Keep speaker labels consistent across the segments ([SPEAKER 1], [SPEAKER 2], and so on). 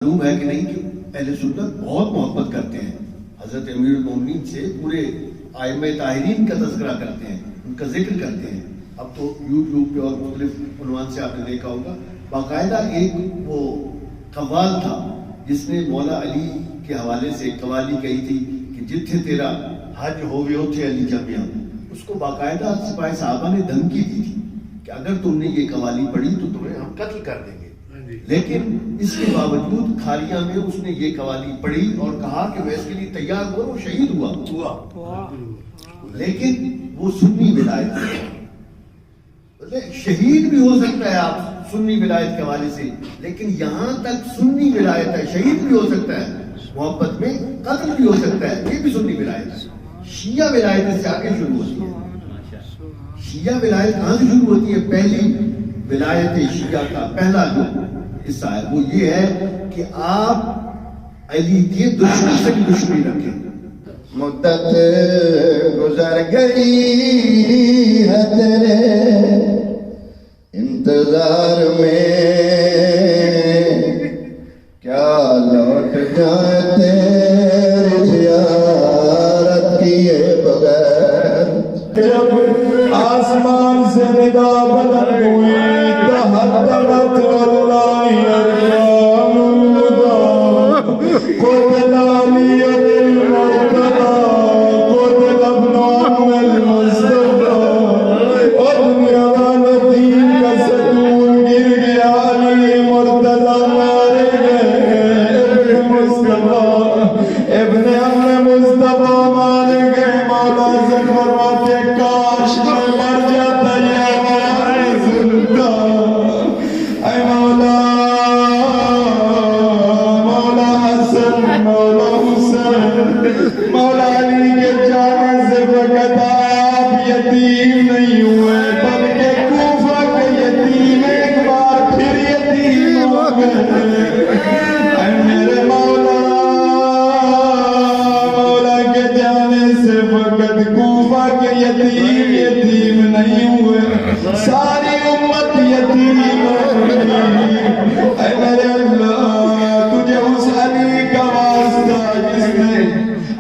[SPEAKER 1] معلوم ہے کہ نہیں کہ اہل سنت بہت محبت کرتے ہیں حضرت امیر المومنین سے، پورے ائمہ طاہرین کا تذکرہ کرتے ہیں، ان کا ذکر کرتے ہیں۔ اب تو یوٹیوب پہ اور مختلف عنوان سے آپ نے دیکھا ہوگا، باقاعدہ ایک وہ قوال تھا جس نے مولا علی کے حوالے سے قوالی کہی تھی کہ جتھے تیرا حج ہوئے اتھے علی جمیا، اس کو باقاعدہ سپاہی صحابہ نے دھمکی دی تھی کہ اگر تم نے یہ قوالی پڑھی تو تمہیں ہم قتل کر دیں گے۔ لیکن اس کے باوجود کھاریہ میں اس نے یہ قوالی پڑھی اور کہا کہ میں اس کے لیے تیار ہوا، وہ شہید ہوا۔ لیکن وہ سنی ولایت ہے، شہید بھی ہو سکتا ہے آپ سنی ولایت کے حوالے سے، لیکن یہاں تک سنی ولایت ہے، شہید بھی ہو سکتا ہے، محبت میں قتل بھی ہو سکتا ہے، یہ بھی سنی ولایت ہے۔ شیعہ ولایت اس سے آگے شروع ہوتی ہے۔ شیعہ ولایت کہاں سے شروع ہوتی ہے؟ پہلی ولایت شیعہ کا پہلا جو حصہ ہے وہ یہ ہے کہ آپ علی کی دشمن سے بھی دشمنی رکھیں۔
[SPEAKER 2] مدت گزر گئی ہے تیرے انتظار میں، کیا لوٹ جائے تیری زیارت کیے بغیر۔
[SPEAKER 3] جب آسمان سے ندا بلند ہوئی تحطمت واللہ ارحام الہدی قتل علی المرتضی قتل ابن عم المصطفی، اور دنیا والا دین کا ستون گر گیا، علی مرتضی مارے گئے، ابن مصطفی ابن عم مصطفی مارے گئے۔ مولا سے فرماتے کاش میں مر جاتا یا مارے سنتا، اے مولا مولا حسن مولا حسین مولا علی کے جانے سے فقط آپ یتیم نہیں ہوئے بلکہ کوفہ کے یتیم ایک بار پھر یتیم ہو گئے۔ اے میرے مولا مولا کے جانے سے فقط کوفہ کے یتیم نہیں ہوئے، ساری امت یتیم ہو گئی۔ اے میرے اللہ، تجھے اس علی کا واسطہ جس نے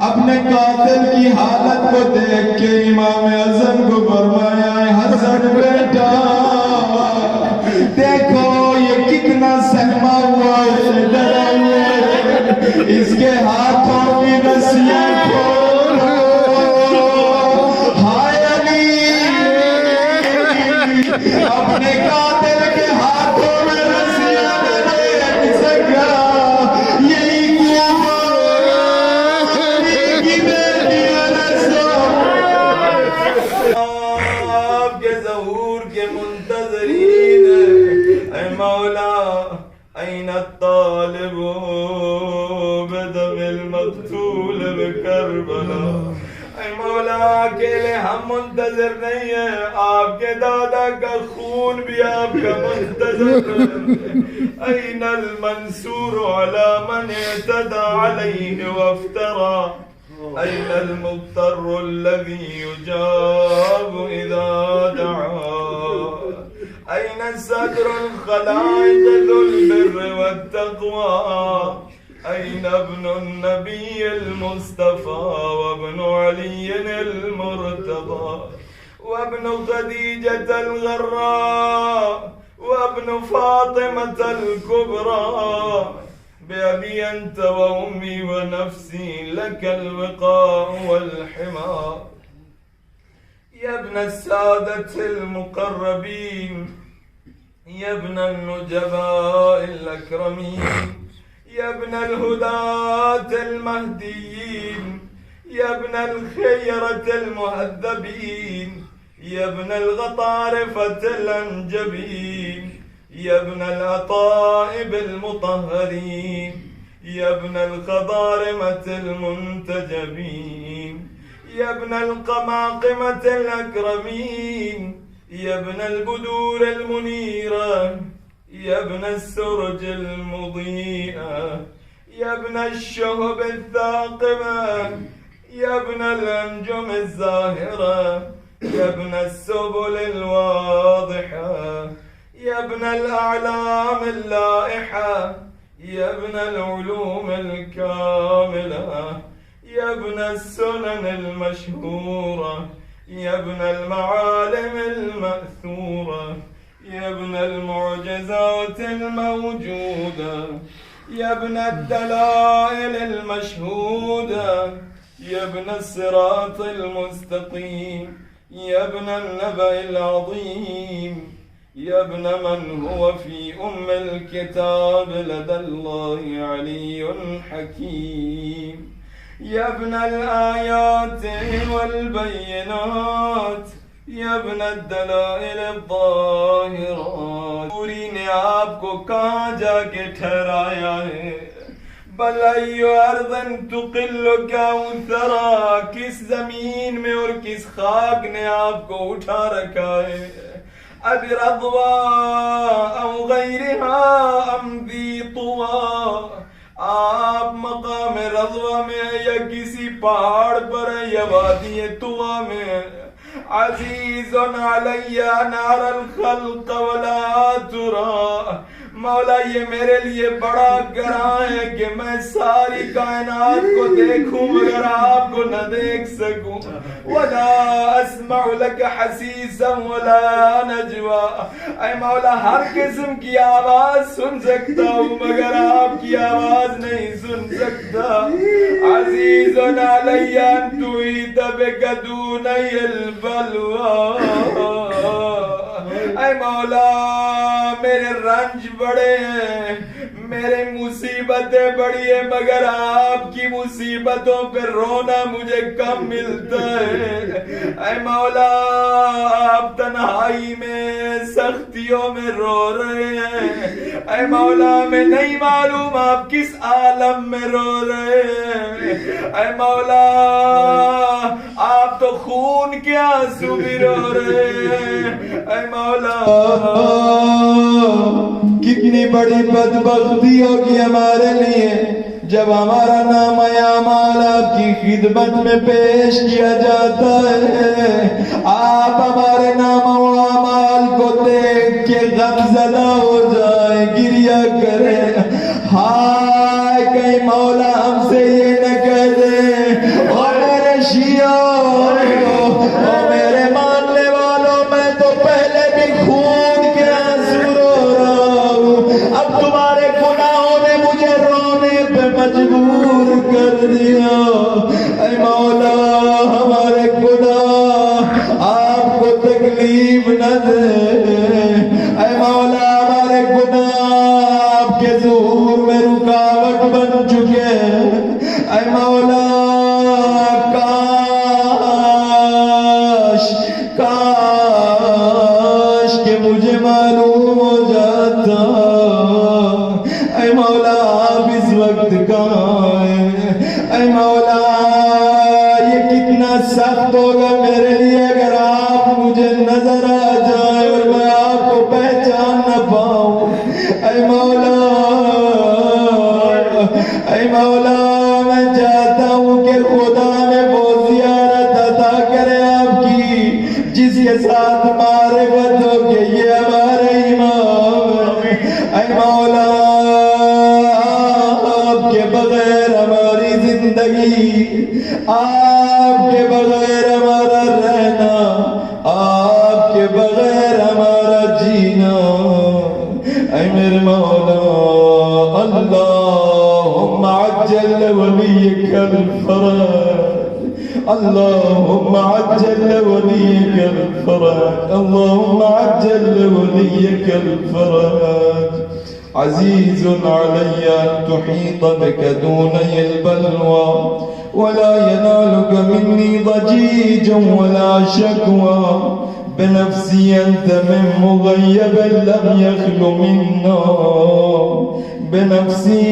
[SPEAKER 3] اپنے قاتل کی حالت کو دیکھ کے امام اعظم کو فرمایا ہے حسن بیٹا دیکھو یہ کتنا سہما ہوا ہے، ڈرا ہوا ہے، اس کے ہاتھوں کی رسیاں کھولو۔ ہائے علی، اپنے قاتل کے ہاتھوں میں رسیاں نہ دیکھ سکا، یہی آپ کے ظہور کے منتظرین، اے مولا این الطالب بدم المقتول بکربلا، اے مولا اکیلے ہم منتظر نہیں ہیں، آپ کے دادا کا خون بھی آپ کا منتظر ہے۔ این المنصور علی من اعتدى علیہ وافترى، أين المضطر الذي يجاب إذا دعا، أين الصدر الخلائق ذو البر والتقوى، أين ابن النبي المصطفى وابن علي المرتضى وابن خديجة الغراء وابن فاطمة الكبرى، بأبي أنت وأمي ونفسي لك الوقاء والحماء، يا ابن السادة المقربين، يا ابن النجباء الأكرمين، يا ابن الهداة المهديين، يا ابن الخيرة المهذبين، يا ابن الغطارفة الأنجبين، يا ابن الأطائب المطهرين، يا ابن الخضارمة المنتجبين، يا ابن القماقمة الأكرمين، يا ابن البدور المنيرة، يا ابن السرج المضيئة، يا ابن الشهب الثاقبة، يا ابن الأنجم الزاهرة، يا ابن السبل الواضحة، يا ابن الأعلام اللائحة، يا ابن العلوم الكاملة، يا ابن السنن المشهورة، يا ابن المعالم المأثورة، يا ابن المعجزات الموجودة، يا ابن الدلائل المشهودة، يا ابن الصراط المستقيم، يا ابن النبأ العظيم، يا ابن من هو في الكتاب لدى الله علي حكيم، يا ابن الآيات والبينات، یا ابن الدلائل الظاہرات. پوری نے آپ کو کہاں جا کے ٹھہرایا ہے؟ بل ای ارضن تقل کاؤثرا، کس زمین میں اور کس خاک نے آپ کو اٹھا رکھا ہے؟ اب رضوا او غیرها ام ذی طوا، آپ مقام رضوا میں ہیں یا کسی پہاڑ پر ہیں یا وادی طوا میں؟ عزیز علی نار الخلق ولا ترا، مولا یہ میرے لیے بڑا گراں ہے کہ میں ساری کائنات کو دیکھوں مگر آپ کو نہ دیکھ سکوں. ولا اسمع لك حسیسا ولا نجوا، اے مولا ہر قسم کی آواز سن سکتا ہوں مگر آپ کی آواز نہیں سن سکتا. عزیز علی ان تعید بک دونی البلوا، اے مولا میرے رنج بڑے ہیں، میرے مصیبتیں بڑی ہیں مگر آپ کی مصیبتوں پہ رونا مجھے کم ملتا ہے. اے مولا آپ تنہائی میں سختیوں میں رو رہے ہیں، اے مولا میں نہیں معلوم آپ کس عالم میں رو رہے ہیں. اے مولا آپ تو خون کے آنسو بھی رو رہے ہیں. اے مولا کتنی بڑی بدبختی ہوگی ہمارے لیے جب ہمارا نام اعمال آپ کی خدمت میں پیش کیا جاتا ہے. آپ ہمارے نام و اعمال کو دیکھ کے غم زدہ ہو جائے، گریہ کرے. ہائے کہیں مولا ہم سے یہ نہ کہہ دے اور میرے شیعوں اور میرے ماننے والوں، میں تو پہلے بھی خون کے آنسو رو رہا ہوں، اب تمہارے گناہوں نے مجھے رونے پہ مجبور کر دیا. اے مولا ہمارے گناہ آپ کو تکلیف نہ دے. اے مولا ہمارے گناہ آپ کے ظہور میں رکاوٹ بن چکے ہیں. اے مولا کاش کہ مجھے معلوم ہو جاتا. اے مولا آپ اس وقت کہاں ہیں؟ اے مولا یہ کتنا سخت ہوگا میرے لیے اگر آپ مجھے نظر آ جائیں اور میں آپ کو پہچان نہ پاؤں. اے مولا اے مولا میں چاہتا ہوں کہ خدا میں وہ زیارت عطا کرے آپ کی جس کے ساتھ معرفت ہو کہ یہ ہمارے امام ہیں. اے مولا آپ کے بغیر ہماری زندگی، آپ کے بغیر ہمارا رہنا، آپ کے بغیر ہمارا جینا. اے میرے مولا اللہم عجل ولیک الفرج، اللہم عجل ولیک الفرج، اللہم عجل ولیک الفرج. عزیز علی ان تحیط بک دونی البلوى ولا ينالك مني ضجيج ولا شكوى. بنفسي أنت من مغيب لم يخل منا، بنفسي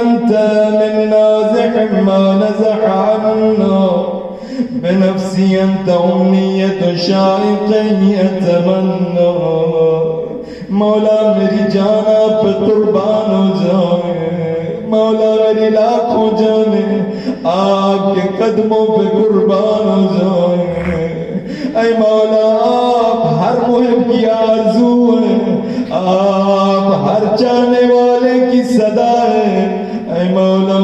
[SPEAKER 3] أنت من نازح ما نزح عنا، بنفسي أنت أمنية شائق يتمنى. مولا میری جان آپ قربان ہو جائے، مولا میری لاکھوں جانیں آپ کے قدموں پہ قربان ہو جائیں. اے مولا آپ ہر محب کی آرزو ہیں، آپ ہر چاہنے والے کی صدا ہے اے مولا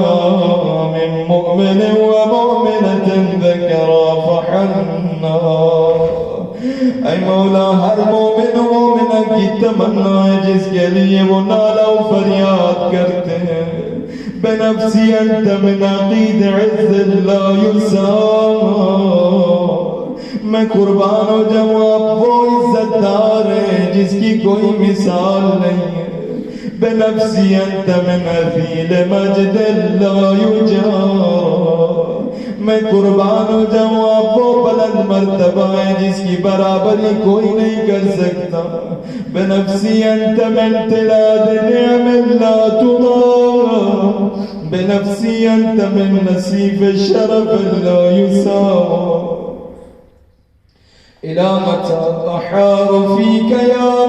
[SPEAKER 3] من مؤمن و مؤمنة ذکرا فحنا اے مولا ہر مومن و مومنہ کی تمنا ہے جس کے لیے وہ نالہ و فریاد کرتے ہیں بنفسی انت من عقید عز لا یسام میں قربان ہو جاؤں آپ وہ عزت دار ہے جس کی کوئی مثال نہیں ہے بنفسی انت من عظیل مجد لا یجار میں قربان ہو جاؤں آپ وہ بلند مرتبہ ہے جس کی برابری کوئی نہیں کر سکتا بنفسی انت من تلاد نعم لا تضام بنفسی انت من نصیف شرف لا یسام إلى متى أحار فيك يا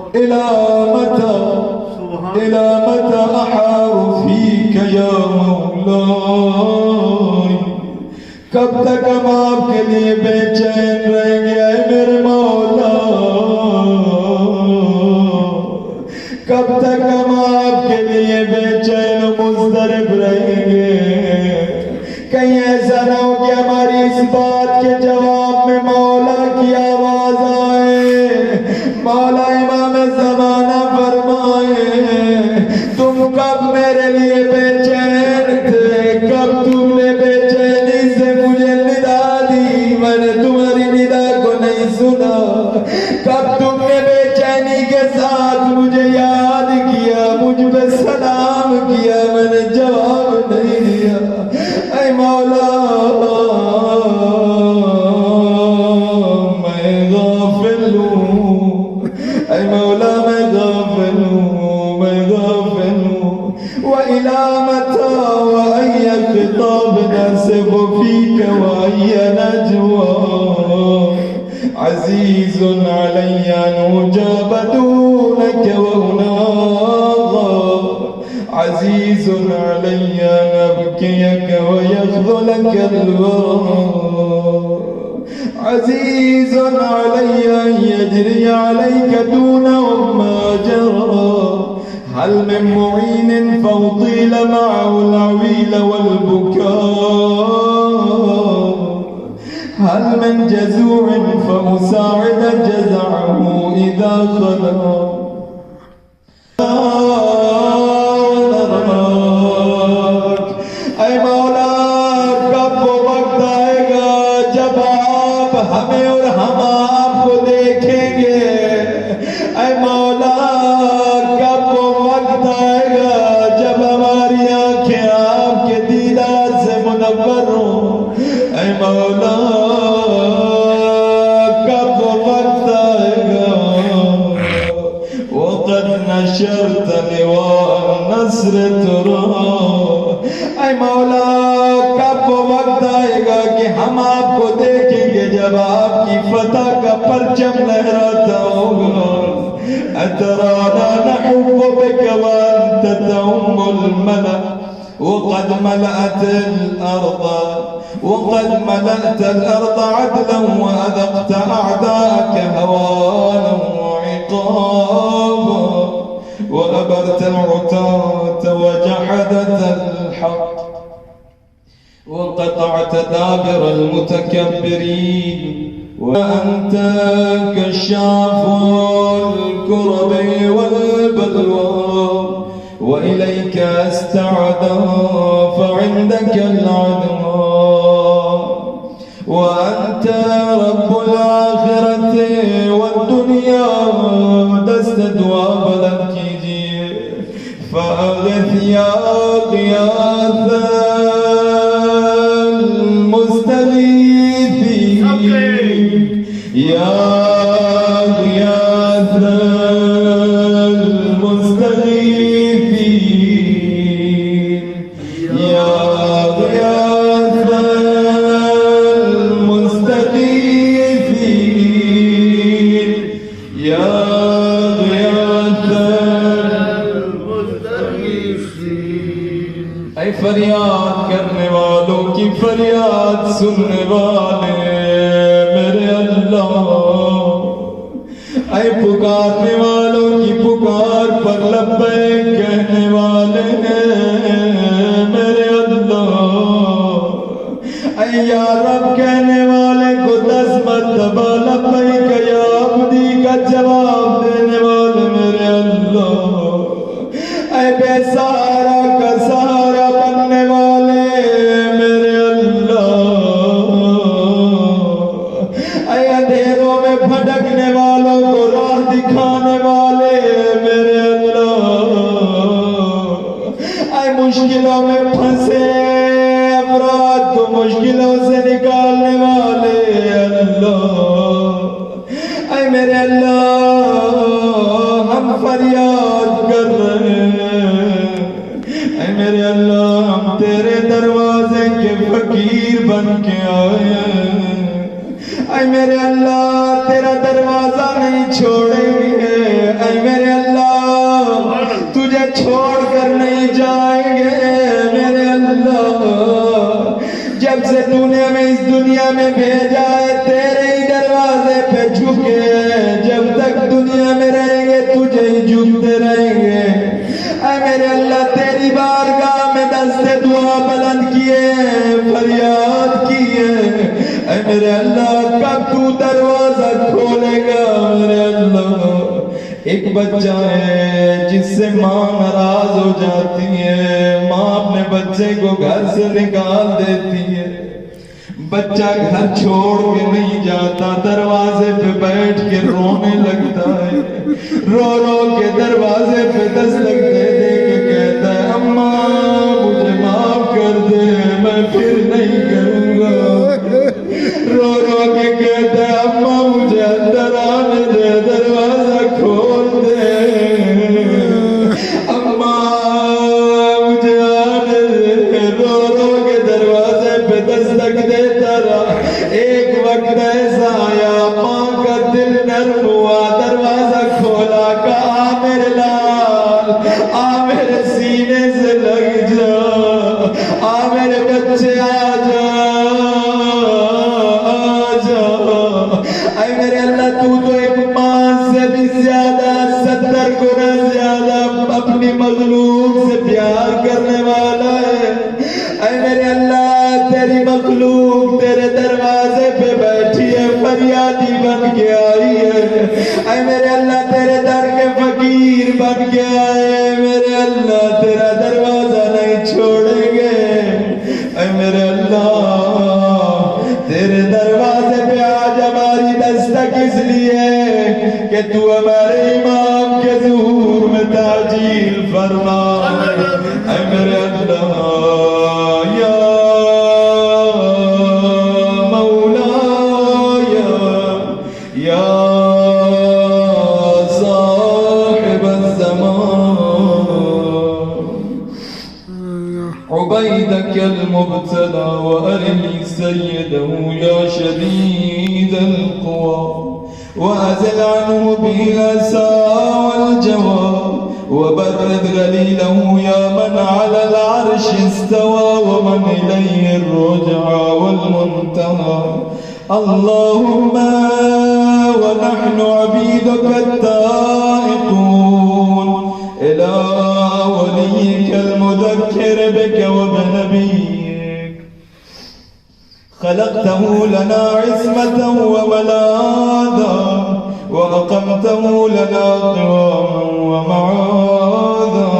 [SPEAKER 3] مولاي إلى متى أحار فيك يا مولاي کب تک ہم آپ کے لیے بے چین رہیں گے اے میرے مولا کب تک ہم آپ کے لیے بے چین و مضطرب رہیں گے کہیں ایسا نہ ہو کہ ہماری اس بات کے جواب میں مولا کی آواز آئے مولا امام زمانہ فرمائے تم کب میرے لیے بے چین تھے کب تم نے بے چینی سے مجھے ندا دی میں نے تمہاری ندا کو نہیں سنا کب تم نے بے چینی کے ساتھ مجھے یاد کیا مجھ پہ سلام کیا میں نے جواب نہیں دیا اے مولا میں غافل ہوں اے مولا میں غافل ہوں وإلى متى وأي خطاب نسب فيك وأي نجوى عزيز علي أن أجاب دونك وأناغى عزيز علي أن أبكيك ويخذلك الورى عزيز علي أن يجري عليك دونهم ما جرى هل من معين فأطيل معه العويل والبكاء هل من جزوع فأساعد جزعه إذا خلا اے مولا کب وہ وقت آئے گا جب آپ ہمیں اور ہم آپ کو دیکھیں گے اے مولا کب وہ وقت آئے گا جب ہماری آنکھیں آپ کے دیدار سے منور ہوں اے مولا کب وہ وقت آئے گا وقد نشرت لواء النصر ترى اے مولا کب وہ وقت آئے گا کہ ہم آپ کو دیکھیں گے جب آپ کی فتح کا پرچم لہراتا ہوگا أترانا نحب بك وأنت تؤم الملأ وقد ملأت الأرض عدلا وأذقت أعداءك هوانا وعقابا وأبرت العتاة وجحدت الحق وقطعت دابر المتكبرين وأنت كشاف الكرب والبلوى وإليك استعدى فعندك العدوى وأنت رب الآخرة والدنيا دست دواب لم کیجئے فأغث يا غياث المستغيثين يا غياث المستغيثين يا غياث المستغيثين يا غياث المستغيثين اے فریاد کرنے والوں کی فریاد سننے والے میرے اللہ، اے پکارنے والوں کی پکار پر لبیک کہنے والے میرے اللہ، اے یا رب کہنے والے کو 10 مرتبہ لبیک یا عبدی کا جواب دینے والے میرے اللہ، اے بے سہارا کا سہارا بننے والے میرے اللہ، اے اندھیروں میں بھٹکنے والوں کو راہ دکھانے والے میرے اللہ، اے مشکلوں میں پھنسے افراد کو مشکلوں سے نکالنے والے اللہ، اے میرے اللہ ہم فریاد کر رہے ہیں، اے میرے اللہ ہم تیرے دروازے کے فقیر بن کے آئے ہیں، اے میرے اللہ تیرا دروازہ نہیں چھوڑیں گے، اے میرے اللہ تجھے چھوڑ کر نہیں جائیں گے میرے اللہ، جب سے تو نے ہمیں اس دنیا میں بھیجا ہے تیرے ہی دروازے پہ جھکے ہیں، جب تک دنیا میں رہیں گے تجھے ہی جھکتے رہیں گے، اے میرے اللہ تیری بارگاہ میں دست دعا بلند کیے فریاد کیے، اے میرے اللہ کب تو دروازہ کھولے گا میرے اللہ، ایک بچہ ہے جس سے ماں ناراض ہو جاتی ہے، ماں اپنے بچے کو گھر سے نکال دیتی ہے، بچہ گھر چھوڑ کے نہیں جاتا، دروازے پہ بیٹھ کے رونے لگتا ہے، رو رو کے دروازے پہ دستک دے دے کے کہتا ہے اماں مجھے معاف کر دے میں پھر نہیں کروں گا، رو رو کے کہتا ہے اماں مجھے اندر آنے دے دروازہ کھول دے، اماں مجھے آنے دے، رو رو کے دروازے پہ دستک دیتا رہا، ایک وقت ایسا آیا ماں کا دل نرم ہوا، دروازہ کھولا، کہا میرے لال آ میرے سینے سے لگ جا، آ میرے بچے آ جا آ جا، اے میرے اللہ تو ایک ماں سے بھی زیادہ 70 گنا زیادہ اپنی مخلوق سے پیار کرنے والا ہے، اے میرے اللہ تیری مخلوق تیرے دروازے پہ بیٹھی ہے، فریادی بن کے آئی ہے، اے میرے اللہ تیرے در کے فقیر بن کے آئے، میرے اللہ تیرا دروازہ نہیں چھوڑیں گے، اے میرے اللہ تیرے دروازے پہ آج ہماری دستک اس لیے کہ تو ہمارے امام کے ظہور میں تعجیل فرما، اے میرے اللہ یا عبيدك المبتلى وأرني سيده يا شديد القوى، وأزل عنه به الأسى والجوى، وبرد غليله يا من على العرش استوى، ومن إليه الرجعى والمنتهى، اللهم ونحن عبيدك التائبون إلى وليك المذكر بك وبنبيك، خلقته لنا عصمة وملاذا، وأقمته لنا قواما ومعاذا،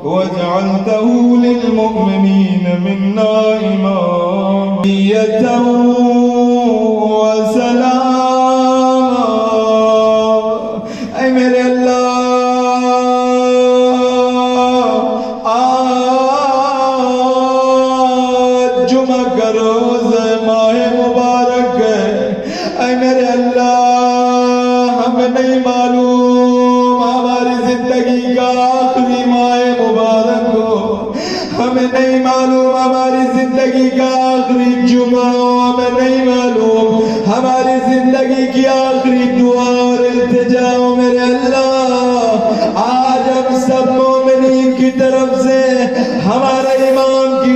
[SPEAKER 3] وجعلته للمؤمنين منا إمامية وسلاما، اے میرے اللہ آج جمعہ کا روز ماہ مبارک ہے، اے میرے اللہ ہمیں نہیں معلوم ہماری زندگی کا آخری ماہ مبارک ہو، ہمیں نہیں معلوم ہماری زندگی کا آخری جمعہ ہو، ہمیں نہیں معلوم ہماری زندگی کی آخری دعا اور التجا ہو، میرے اللہ آج ہم سب مومنین کی طرف سے ہمارے امام کی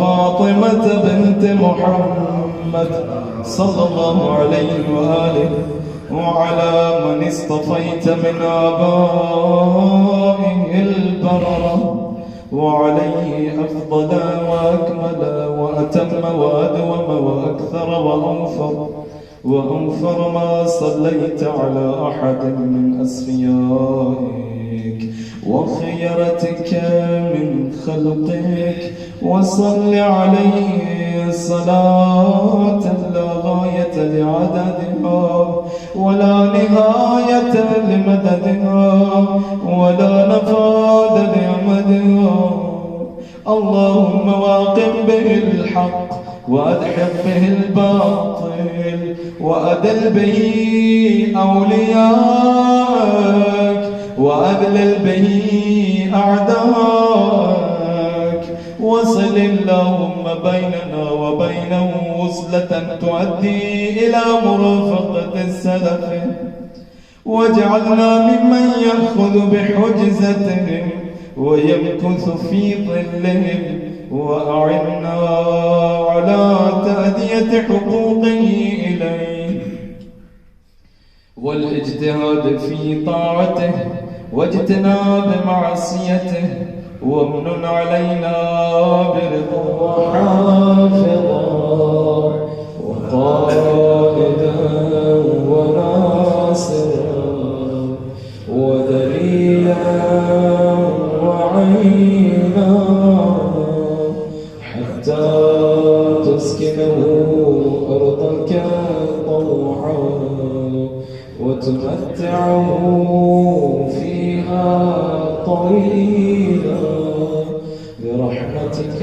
[SPEAKER 3] فاطمة بنت محمد صلى الله عليه وآله وعلى من اصطفيت من آبائه البررة وعليه أفضل وأكمل وأتم وأدوم وأكثر وأنفر ما صليت على أحد من أصفيائك وخيرتك من خلقك، وصل عليه صلاة لا غاية لعددها ولا نهاية لمددها ولا نفاد لأمدها. اللهم واقم به الحق وأدحق به الباطل وأدل به أولياءك وأذلل به أعداءك. وصل اللهم بيننا وبينهم وصلة تؤدي إلى مرافقة السلف، واجعلنا ممن يأخذ بحجزتهم ويمكث في ظلهم، وأعنا على تأدية حقوقه إليه والاجتهاد في طاعته واجتناب معصيته، وامنن علينا برضا حافظا وقائدا وناصرا ودليلا وعينا حتى تسكنه أرضك طوعا وتمتعه فيها طويلا برحمتك